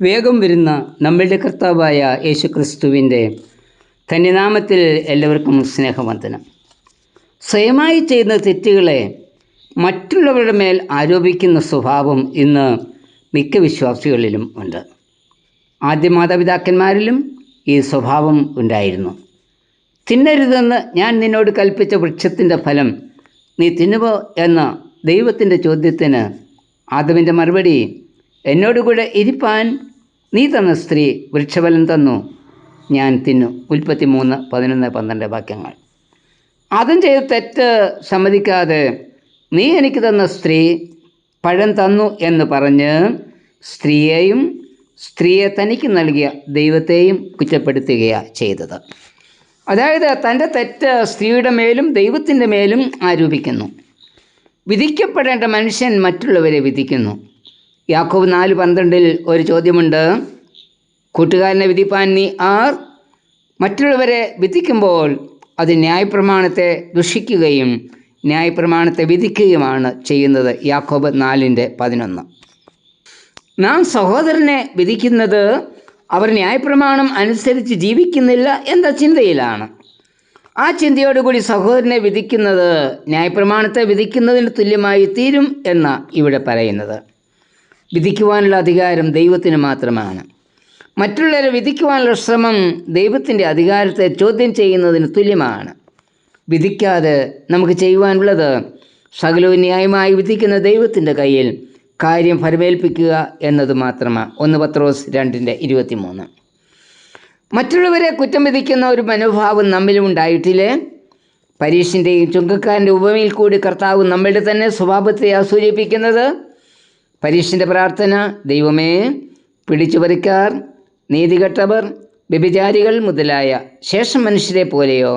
വേഗം വരുന്ന നമ്മളുടെ കർത്താവായ യേശുക്രിസ്തുവിൻ്റെ ധന്യനാമത്തിൽ എല്ലാവർക്കും സ്നേഹവന്ദനം. സ്വയമായി ചെയ്യുന്ന തെറ്റുകളെ മറ്റുള്ളവരുടെ മേൽ ആരോപിക്കുന്ന സ്വഭാവം ഇന്ന് മിക്ക വിശ്വാസികളിലും ഉണ്ട്. ആദ്യ മാതാപിതാക്കന്മാരിലും ഈ സ്വഭാവം ഉണ്ടായിരുന്നു. തിന്നരുതെന്ന് ഞാൻ നിന്നോട് കൽപ്പിച്ച വൃക്ഷത്തിൻ്റെ ഫലം നീ തിന്നുവോ എന്ന ദൈവത്തിൻ്റെ ചോദ്യത്തിന് ആദമിൻ്റെ മറുപടി, എന്നോടുകൂടെ ഇരിപ്പാൻ നീ തന്ന സ്ത്രീ വൃക്ഷഫലം തന്നു, ഞാൻ തിന്നു. ഉൽപ്പത്തി 3:11-12 വാക്യങ്ങൾ. ആദം ചെയ്ത തെറ്റ് സമ്മതിക്കാതെ നീ എനിക്ക് തന്ന സ്ത്രീ പഴം തന്നു എന്ന് പറഞ്ഞ് സ്ത്രീയെ തനിക്ക് നൽകിയ ദൈവത്തെയും കുറ്റപ്പെടുത്തുകയാണ് ചെയ്തത്. അതായത് തൻ്റെ തെറ്റ് സ്ത്രീയുടെ മേലും ദൈവത്തിൻ്റെ മേലും ആരോപിക്കുന്നു. വിധിക്കപ്പെടേണ്ട മനുഷ്യൻ മറ്റുള്ളവരെ വിധിക്കുന്നു. യാക്കോബ് 4:12 ഒരു ചോദ്യമുണ്ട്, കൂട്ടുകാരനെ വിധിപ്പാൻ നീ ആർ? മറ്റുള്ളവരെ വിധിക്കുമ്പോൾ അത് ന്യായപ്രമാണത്തെ ദുഷിക്കുകയും ന്യായപ്രമാണത്തെ വിധിക്കുകയുമാണ് ചെയ്യുന്നത്. യാക്കോബ് 4:11. നാം സഹോദരനെ വിധിക്കുന്നത് അവർ ന്യായപ്രമാണം അനുസരിച്ച് ജീവിക്കുന്നില്ല എന്ന ചിന്തയിലാണ്. ആ ചിന്തയോടുകൂടി സഹോദരനെ വിധിക്കുന്നത് ന്യായപ്രമാണത്തെ വിധിക്കുന്നതിന് തുല്യമായി തീരും എന്ന ഇവിടെ പറയുന്നത്. വിധിക്കുവാനുള്ള അധികാരം ദൈവത്തിന് മാത്രമാണ്. മറ്റുള്ളവരെ വിധിക്കുവാനുള്ള ശ്രമം ദൈവത്തിൻ്റെ അധികാരത്തെ ചോദ്യം ചെയ്യുന്നതിന് തുല്യമാണ്. വിധിക്കാതെ നമുക്ക് ചെയ്യുവാനുള്ളത് സകലവും ന്യായമായി വിധിക്കുന്ന ദൈവത്തിൻ്റെ കയ്യിൽ കാര്യം ഫലമേൽപ്പിക്കുക എന്നത് മാത്രമാണ്. 1 പത്രോസ് 2:23. മറ്റുള്ളവരെ കുറ്റം വിധിക്കുന്ന ഒരു മനോഭാവം നമ്മിലും ഉണ്ടായിട്ടില്ലേ? പരീശൻ്റെയും ചുങ്കക്കാരൻ്റെ ഉപമയിൽ കൂടി കർത്താവ് നമ്മളുടെ തന്നെ സ്വഭാവത്തെ സൂചിപ്പിക്കുന്നത്. പരീശൻ്റെ പ്രാർത്ഥന, ദൈവമേ, പിടിച്ചുപറിക്കാർ, നീതികെട്ടവർ, വ്യഭിചാരികൾ മുതലായ ശേഷം മനുഷ്യരെ പോലെയോ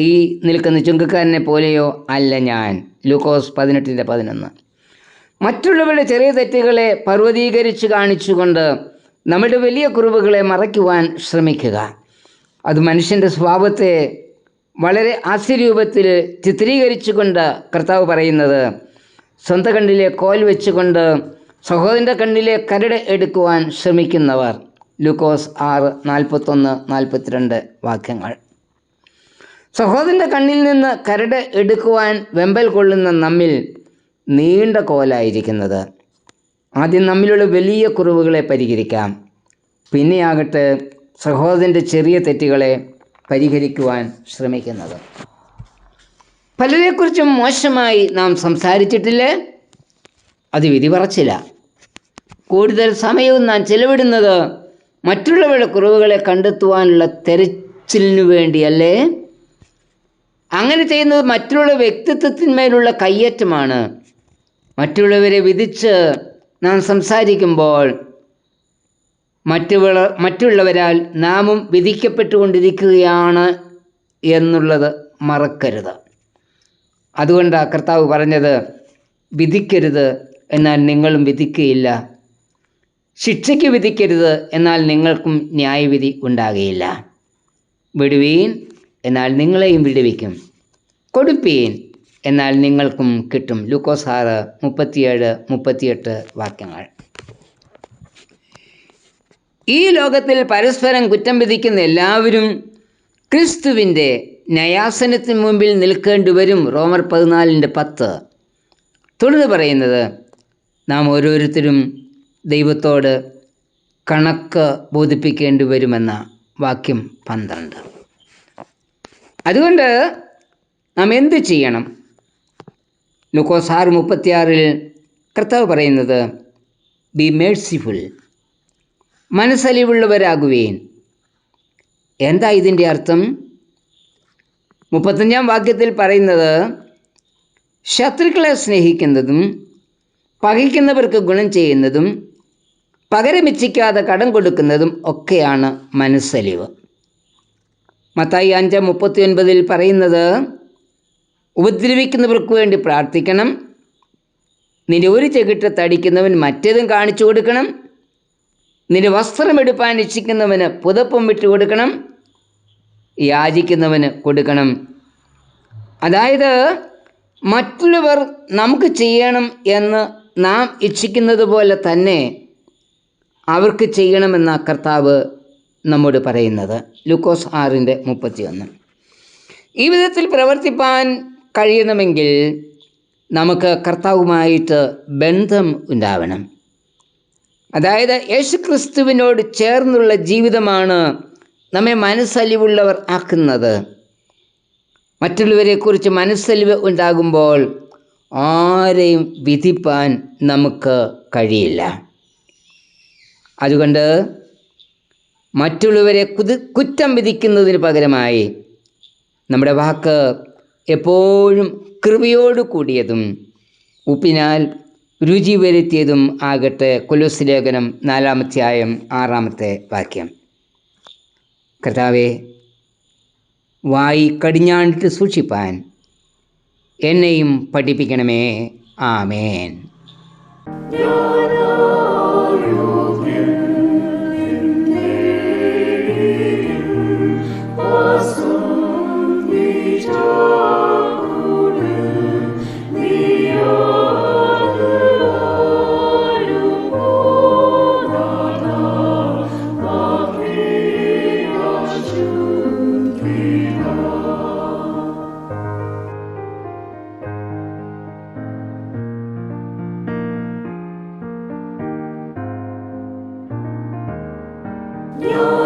ഈ നിൽക്കുന്ന ചുങ്കക്കാരനെ പോലെയോ അല്ല ഞാൻ. ലൂക്കോസ് 18:11. മറ്റുള്ളവരുടെ ചെറിയ തെറ്റുകളെ പർവ്വതീകരിച്ച് കാണിച്ചുകൊണ്ട് നമ്മുടെ വലിയ കുറവുകളെ മറയ്ക്കുവാൻ ശ്രമിക്കുക. അത് മനുഷ്യൻ്റെ സ്വഭാവത്തെ വളരെ ഹാസ്യരൂപത്തിൽ ചിത്രീകരിച്ചുകൊണ്ട് കർത്താവ് പറയുന്നത്, സ്വന്തം കണ്ണിലെ കോൽ വെച്ചുകൊണ്ട് സഹോദരൻ്റെ കണ്ണിലെ കരട് എടുക്കുവാൻ ശ്രമിക്കുന്നവർ. ലൂക്കോസ് 6:41-42 വാക്യങ്ങൾ. സഹോദരൻ്റെ കണ്ണിൽ നിന്ന് കരട് എടുക്കുവാൻ വെമ്പൽ കൊള്ളുന്ന നമ്മിൽ നീണ്ട കോലായിരിക്കുന്നത്. ആദ്യം നമ്മിലുള്ള വലിയ കുറവുകളെ പരിഹരിക്കാം, പിന്നെയാകട്ടെ സഹോദരൻ്റെ ചെറിയ തെറ്റുകളെ പരിഹരിക്കുവാൻ ശ്രമിക്കുന്നത്. പലരെക്കുറിച്ചും മോശമായി നാം സംസാരിച്ചിട്ടില്ലേ? അത് വിധി പറച്ചില്ല. കൂടുതൽ സമയവും നാം ചെലവിടുന്നത് മറ്റുള്ളവരുടെ കുറവുകളെ കണ്ടെത്തുവാനുള്ള തെരച്ചിലിനു വേണ്ടിയല്ലേ? അങ്ങനെ ചെയ്യുന്നത് മറ്റുള്ള വ്യക്തിത്വത്തിന്മേലുള്ള കയ്യേറ്റമാണ്. മറ്റുള്ളവരെ വിധിച്ച് നാം സംസാരിക്കുമ്പോൾ മറ്റുള്ളവരാൽ നാമും വിധിക്കപ്പെട്ടുകൊണ്ടിരിക്കുകയാണ് എന്നുള്ളത് മറക്കരുത്. അതുകൊണ്ടാണ് കർത്താവ് പറഞ്ഞത്, വിധിക്കരുത് എന്നാൽ നിങ്ങളും വിധിക്കുകയില്ല, ശിക്ഷയ്ക്ക് വിധിക്കരുത് എന്നാൽ നിങ്ങൾക്കും ന്യായവിധി ഉണ്ടാകുകയില്ല. വിടുവീൻ എന്നാൽ നിങ്ങളെയും വിടുവിക്കും, കൊടുപ്പീൻ എന്നാൽ നിങ്ങൾക്കും കിട്ടും. ലൂക്കോസ് 6:37-38 വാക്യങ്ങൾ. ഈ ലോകത്തിൽ പരസ്പരം കുറ്റം വിധിക്കുന്ന എല്ലാവരും ക്രിസ്തുവിൻ്റെ ന്യായാസനത്തിന് മുമ്പിൽ നിൽക്കേണ്ടി വരും. റോമർ 14:10. തുടർന്ന് പറയുന്നത്, നാം ഓരോരുത്തരും ദൈവത്തോട് കണക്ക് ബോധിപ്പിക്കേണ്ടി വരുമെന്ന വാക്യം 12. അതുകൊണ്ട് നാം എന്ത് ചെയ്യണം? ലൂക്കോസ് 6:36 കർത്താവ് പറയുന്നത്, ബി മേഴ്സിഫുൾ, മനസ്സലിവുള്ളവരാകുവേൻ. എന്താ ഇതിൻ്റെ അർത്ഥം? 35 വാക്യത്തിൽ പറയുന്നത്, ശത്രുക്കളെ സ്നേഹിക്കുന്നതും പകയ്ക്കുന്നവർക്ക് ഗുണം ചെയ്യുന്നതും പകരമിച്ഛിക്കാതെ കടം കൊടുക്കുന്നതും ഒക്കെയാണ് മനസ്സലിവ്. മത്തായി 5:39 പറയുന്നത്, ഉപദ്രവിക്കുന്നവർക്ക് വേണ്ടി പ്രാർത്ഥിക്കണം, നിന്റെ ഒരു ചെകിട്ട തടിക്കുന്നവൻ മറ്റേതും കാണിച്ചു കൊടുക്കണം, നിന്റെ വസ്ത്രമെടുപ്പാൻ ഇച്ഛിക്കുന്നവന് പുതപ്പും വിട്ടുകൊടുക്കണം, യാചിക്കുന്നവന് കൊടുക്കണം. അതായത് മറ്റുള്ളവർ നമുക്ക് ചെയ്യണം എന്ന് നാം ഇച്ഛിക്കുന്നത് പോലെ തന്നെ അവർക്ക് ചെയ്യണമെന്ന കർത്താവ് നമ്മോട് പറയുന്നത്. ലൂക്കോസ് 6:31. ഈ വിധത്തിൽ പ്രവർത്തിപ്പാൻ കഴിയണമെങ്കിൽ നമുക്ക് കർത്താവുമായിട്ട് ബന്ധം ഉണ്ടാവണം. അതായത് യേശുക്രിസ്തുവിനോട് ചേർന്നുള്ള ജീവിതമാണ് നമ്മെ മനസ്സലിവുള്ളവർ ആക്കുന്നത്. മറ്റുള്ളവരെക്കുറിച്ച് മനസ്സലിവ് ഉണ്ടാകുമ്പോൾ ആരെയും വിധിപ്പാൻ നമുക്ക് കഴിയില്ല. അതുകൊണ്ട് മറ്റുള്ളവരെ കുറ്റം വിധിക്കുന്നതിന് പകരമായി നമ്മുടെ വാക്ക് എപ്പോഴും കൃപയോട് കൂടിയതും ഉപ്പിനാൽ രുചി വരുത്തിയതും ആകട്ടെ. കൊലോസ്യ ലേഖനം 4:6. കർത്താവേ, വായി കടിഞ്ഞാണിട്ട് സൂക്ഷിപ്പാൻ എന്നെയും പഠിപ്പിക്കണമേ. ആമേൻ. Yo